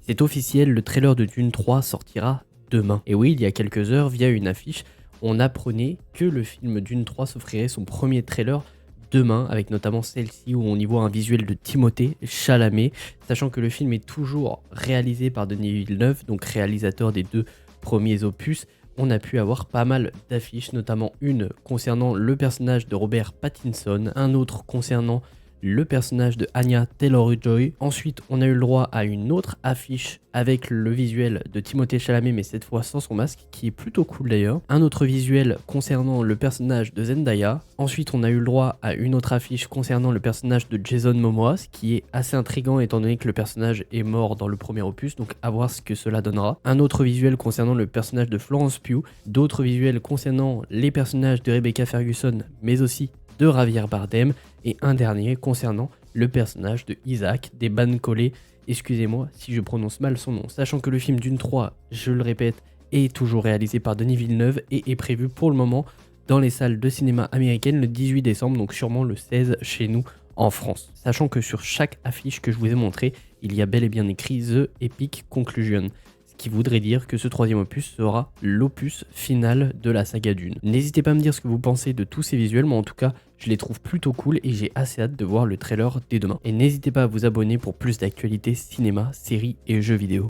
C'est officiel, le trailer de Dune 3 sortira demain. Et oui, il y a quelques heures, via une affiche, on apprenait que le film Dune 3 s'offrirait son premier trailer demain, avec notamment celle-ci où on y voit un visuel de Timothée Chalamet, sachant que le film est toujours réalisé par Denis Villeneuve, donc réalisateur des 2 premiers opus. On a pu avoir pas mal d'affiches, notamment une concernant le personnage de Robert Pattinson, un autre concernant le personnage de Anya Taylor-Joy. Ensuite, on a eu le droit à une autre affiche avec le visuel de Timothée Chalamet, mais cette fois sans son masque, qui est plutôt cool d'ailleurs. Un autre visuel concernant le personnage de Zendaya. Ensuite, on a eu le droit à une autre affiche concernant le personnage de Jason Momoa, ce qui est assez intriguant étant donné que le personnage est mort dans le premier opus, donc à voir ce que cela donnera. Un autre visuel concernant le personnage de Florence Pugh, d'autres visuels concernant les personnages de Rebecca Ferguson, mais aussi de Javier Bardem, et un dernier concernant le personnage de Isaac d'Eban Collé. Excusez-moi si je prononce mal son nom, sachant que le film Dune 3, je le répète, est toujours réalisé par Denis Villeneuve et est prévu pour le moment dans les salles de cinéma américaines le 18 décembre, donc sûrement le 16 chez nous en France. Sachant que sur chaque affiche que je vous ai montré, il y a bel et bien écrit The Epic Conclusion, qui voudrait dire que ce troisième opus sera l'opus final de la saga Dune. N'hésitez pas à me dire ce que vous pensez de tous ces visuels, moi en tout cas je les trouve plutôt cool et j'ai assez hâte de voir le trailer dès demain. Et n'hésitez pas à vous abonner pour plus d'actualités cinéma, séries et jeux vidéo.